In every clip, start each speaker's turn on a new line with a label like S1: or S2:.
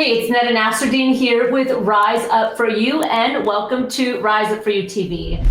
S1: Hey, it's Nada Nasserdeen here with Rise Up For You, and welcome to Rise Up For You TV.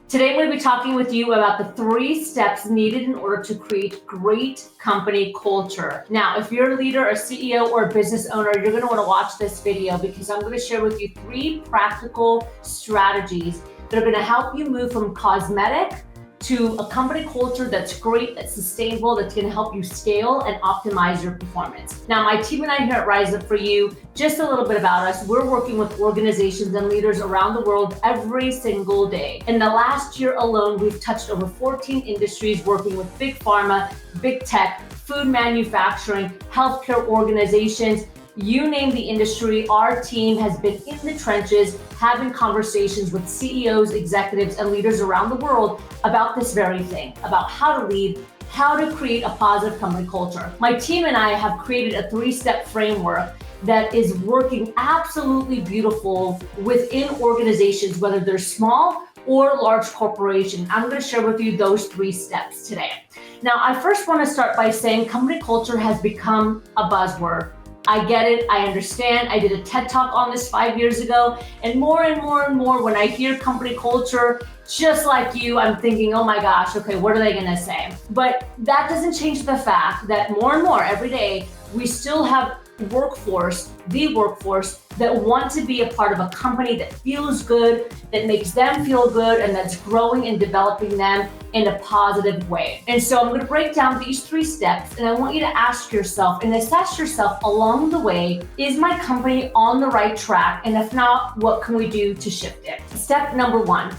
S1: Today I'm going to be talking with you about the 3 steps needed in order to create great company culture. Now, if you're a leader, a CEO, or a business owner, you're going to want to watch this video because I'm going to share with you 3 practical strategies that are going to help you move from cosmetic to a company culture that's great, that's sustainable, that's going to help you scale and optimize your performance. Now, my team and I here at Rise Up For You, just a little bit about us, we're working with organizations and leaders around the world every single day. In the last year alone, we've touched over 14 industries, working with big pharma, big tech, food manufacturing, healthcare organizations. You name the industry, our team has been in the trenches having conversations with CEOs, executives, and leaders around the world about this very thing, about how to lead, how to create a positive company culture. My team and I have created a 3-step framework that is working absolutely beautiful within organizations, whether they're small or large corporations. I'm going to share with you those 3 steps today. Now, I first want to start by saying company culture has become a buzzword. I get it, I understand. I did a TED Talk on this 5 years ago, and more when I hear company culture, just like you, I'm thinking, oh my gosh, okay, what are they gonna say? But that doesn't change the fact that more and more every day, we still have the workforce that want to be a part of a company that feels good, that makes them feel good, and that's growing and developing them in a positive way. And so I'm going to break down these 3 steps, and I want you to ask yourself and assess yourself along the way, is my company on the right track? And if not, what can we do to shift it? Step number 1.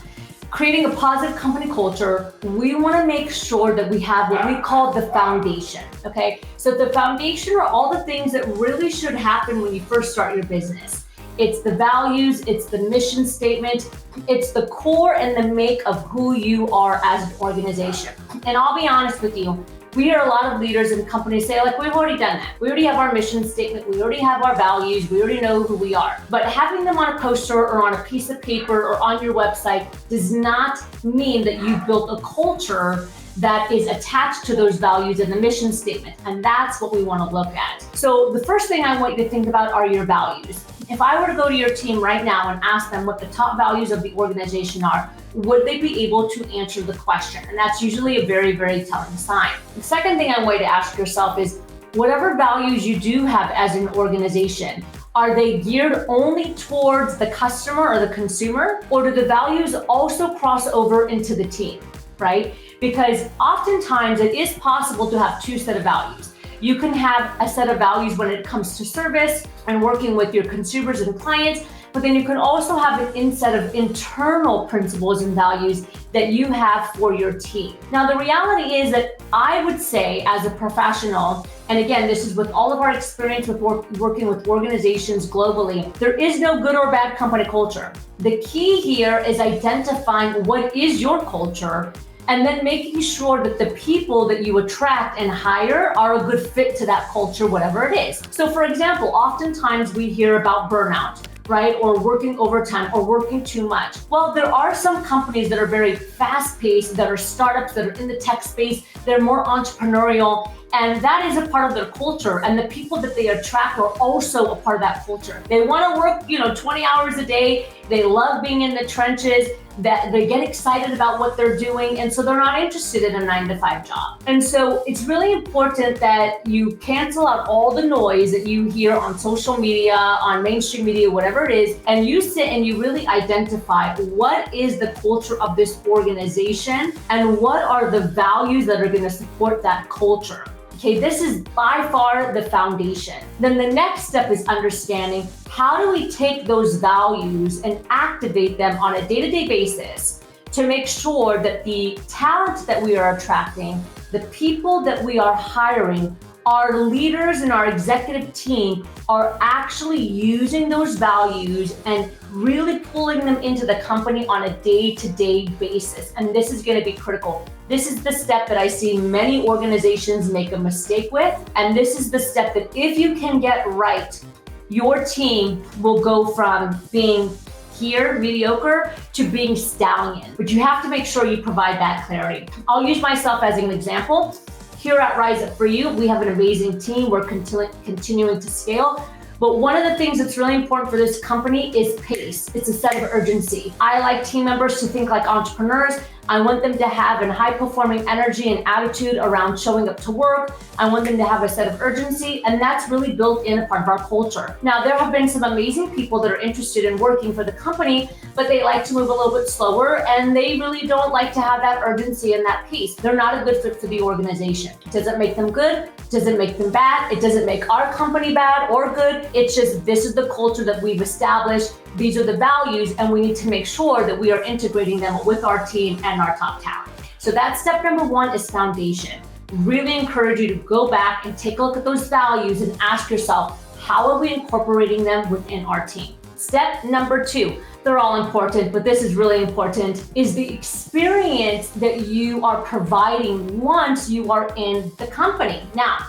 S1: Creating a positive company culture, we want to make sure that we have what we call the foundation, okay? So the foundation are all the things that really should happen when you first start your business. It's the values, it's the mission statement, it's the core and the make of who you are as an organization. And I'll be honest with you, we hear a lot of leaders and companies say, like, we've already done that. We already have our mission statement. We already have our values. We already know who we are. But having them on a poster or on a piece of paper or on your website does not mean that you've built a culture that is attached to those values and the mission statement. And that's what we want to look at. So the first thing I want you to think about are your values. If I were to go to your team right now and ask them what the top values of the organization are, would they be able to answer the question? And that's usually a very, very telling sign. The second thing I want you to ask yourself is, whatever values you do have as an organization, are they geared only towards the customer or the consumer? Or do the values also cross over into the team, right? Because oftentimes it is possible to have 2 sets of values. You can have a set of values when it comes to service and working with your consumers and clients, but then you can also have an set of internal principles and values that you have for your team. Now, the reality is that I would say, as a professional, and again, this is with all of our experience with working with organizations globally, there is no good or bad company culture. The key here is identifying what is your culture and then making sure that the people that you attract and hire are a good fit to that culture, whatever it is. So for example, oftentimes we hear about burnout, right? Or working overtime or working too much. Well, there are some companies that are very fast-paced, that are startups, that are in the tech space, they're more entrepreneurial, and that is a part of their culture. And the people that they attract are also a part of that culture. They want to work, 20 hours a day. They love being in the trenches, that they get excited about what they're doing. And so they're not interested in a 9-to-5 job. And so it's really important that you cancel out all the noise that you hear on social media, on mainstream media, whatever it is, and you sit and you really identify what is the culture of this organization and what are the values that are going to support that culture. Okay, this is by far the foundation. Then the next step is understanding, how do we take those values and activate them on a day-to-day basis to make sure that the talent that we are attracting, the people that we are hiring, our leaders and our executive team are actually using those values and really pulling them into the company on a day-to-day basis. And this is going to be critical. This is the step that I see many organizations make a mistake with. And this is the step that if you can get right, your team will go from being here, mediocre, to being stallion. But you have to make sure you provide that clarity. I'll use myself as an example. Here at Rise Up For You, we have an amazing team. We're continuing to scale. But one of the things that's really important for this company is pace. It's a sense of urgency. I like team members to think like entrepreneurs. I want them to have a high-performing energy and attitude around showing up to work. I want them to have a sense of urgency, and that's really built in a part of our culture. Now, there have been some amazing people that are interested in working for the company, but they like to move a little bit slower, and they really don't like to have that urgency and that pace. They're not a good fit for the organization. Does it make them good? Does it make them bad? It doesn't make our company bad or good. It's just, this is the culture that we've established. These are the values, and we need to make sure that we are integrating them with our team and our top talent. So that's step number one, is foundation. Really encourage you to go back and take a look at those values and ask yourself, how are we incorporating them within our team? Step number two, they're all important, but this is really important, is the experience that you are providing once you are in the company. Now,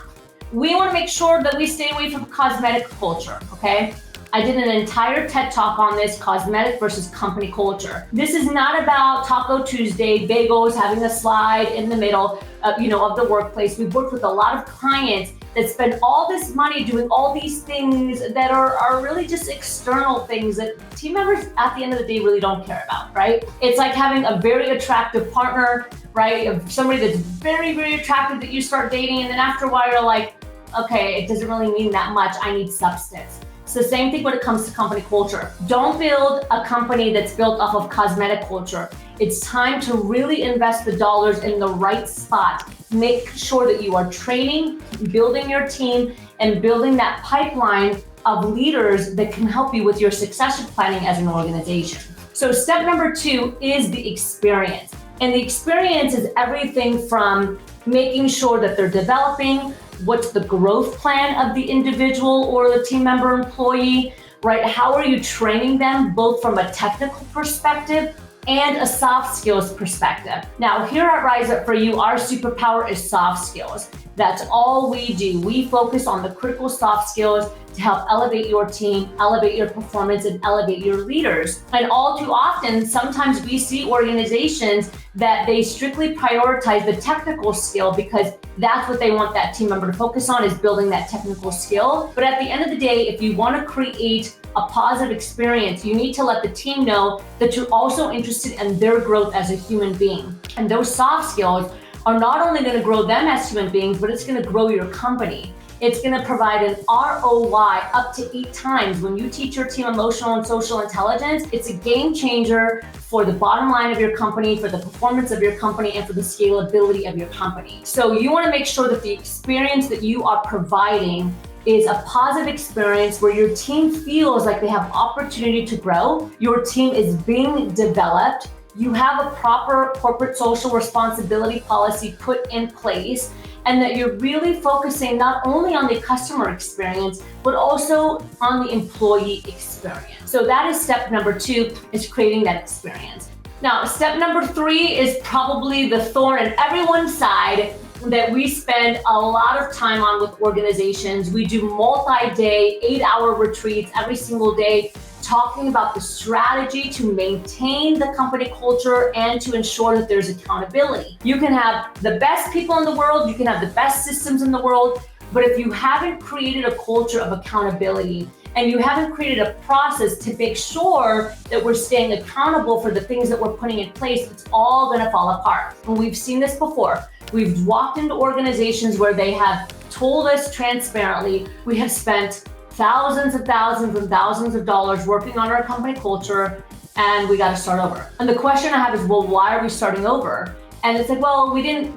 S1: we want to make sure that we stay away from cosmetic culture, okay? I did an entire TED Talk on this, cosmetic versus company culture. This is not about Taco Tuesday, bagels, having a slide in the middle of the workplace. We've worked with a lot of clients that spend all this money doing all these things that are really just external things that team members at the end of the day really don't care about, right? It's like having a very attractive partner, right? Of somebody that's very, very attractive that you start dating, and then after a while you're like, okay, it doesn't really mean that much. I need substance. It's the same thing when it comes to company culture. Don't build a company that's built off of cosmetic culture. It's time to really invest the dollars in the right spot. Make sure that you are training, building your team, and building that pipeline of leaders that can help you with your succession planning as an organization. So step number two is the experience. And the experience is everything from making sure that they're developing, what's the growth plan of the individual or the team member employee, right? How are you training them both from a technical perspective and a soft skills perspective? Now, here at Rise Up For You, our superpower is soft skills. That's all we do. We focus on the critical soft skills to help elevate your team, elevate your performance, and elevate your leaders. And all too often, sometimes we see organizations that they strictly prioritize the technical skill because that's what they want that team member to focus on, is building that technical skill. But at the end of the day, if you want to create a positive experience, you need to let the team know that you're also interested in their growth as a human being. And those soft skills are not only going to grow them as human beings, but it's going to grow your company. It's going to provide an ROI up to 8 times. When you teach your team emotional and social intelligence, it's a game changer for the bottom line of your company, for the performance of your company, and for the scalability of your company. So you want to make sure that the experience that you are providing is a positive experience where your team feels like they have opportunity to grow, your team is being developed, you have a proper corporate social responsibility policy put in place, and that you're really focusing not only on the customer experience, but also on the employee experience. So that is step number 2, is creating that experience. Now, step number 3 is probably the thorn in everyone's side that we spend a lot of time on with organizations. We do multi-day, 8-hour retreats every single day, talking about the strategy to maintain the company culture and to ensure that there's accountability. You can have the best people in the world, you can have the best systems in the world, but if you haven't created a culture of accountability and you haven't created a process to make sure that we're staying accountable for the things that we're putting in place, it's all gonna fall apart. And we've seen this before. We've walked into organizations where they have told us transparently, we have spent thousands and thousands of dollars working on our company culture, and we got to start over. And the question I have is, well, why are we starting over? And it's like, well, we didn't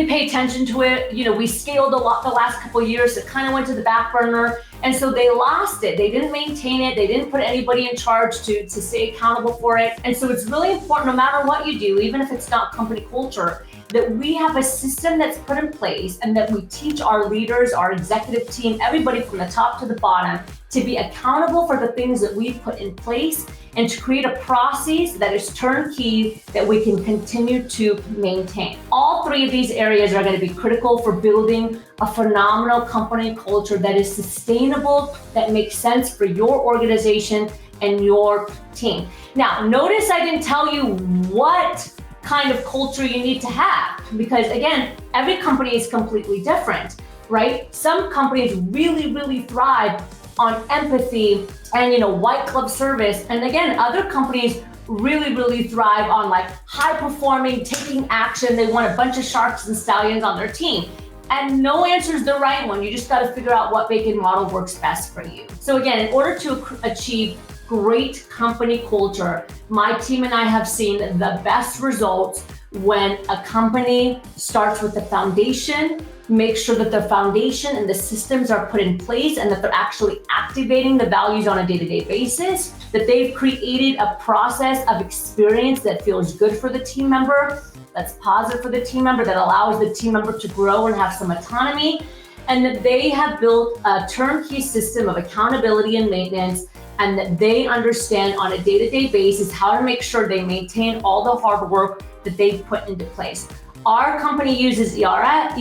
S1: pay attention to it. We scaled a lot the last couple of years. It kind of went to the back burner, and so they lost it. They didn't maintain it. They didn't put anybody in charge to stay accountable for it. And so it's really important, no matter what you do, even if it's not company culture, that we have a system that's put in place and that we teach our leaders, our executive team, everybody from the top to the bottom, to be accountable for the things that we've put in place and to create a process that is turnkey that we can continue to maintain. All 3 of these areas are going to be critical for building a phenomenal company culture that is sustainable, that makes sense for your organization and your team. Now, notice I didn't tell you what kind of culture you need to have, because again, every company is completely different, right? Some companies really, really thrive on empathy and, white glove service. And again, other companies really thrive on like high performing, taking action. They want a bunch of sharks and stallions on their team. And no answer is the right one. You just got to figure out what bacon model works best for you. So again, in order to achieve great company culture, my team and I have seen the best results when a company starts with the foundation, make sure that the foundation and the systems are put in place and that they're actually activating the values on a day-to-day basis, that they've created a process of experience that feels good for the team member, that's positive for the team member, that allows the team member to grow and have some autonomy, and that they have built a turnkey system of accountability and maintenance, and that they understand on a day-to-day basis how to make sure they maintain all the hard work that they've put into place. Our company uses EOS.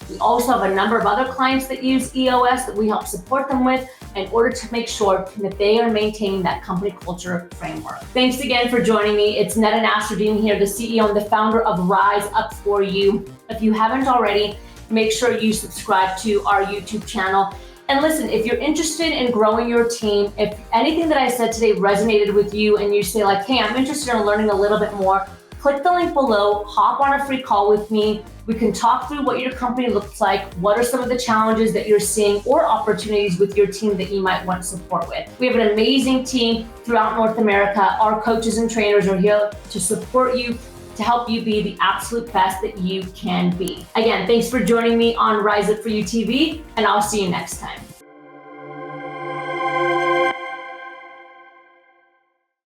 S1: We also have a number of other clients that use EOS that we help support them with in order to make sure that they are maintaining that company culture framework. Thanks again for joining me. It's Nada Nasserdeen here, the CEO and the founder of Rise Up For You. If you haven't already, make sure you subscribe to our YouTube channel. And listen, if you're interested in growing your team, if anything that I said today resonated with you and you say like, hey, I'm interested in learning a little bit more, click the link below, hop on a free call with me. We can talk through what your company looks like, what are some of the challenges that you're seeing or opportunities with your team that you might want support with. We have an amazing team throughout North America. Our coaches and trainers are here to support you, to help you be the absolute best that you can be. Again, thanks for joining me on Rise Up For You TV, and I'll see you next time.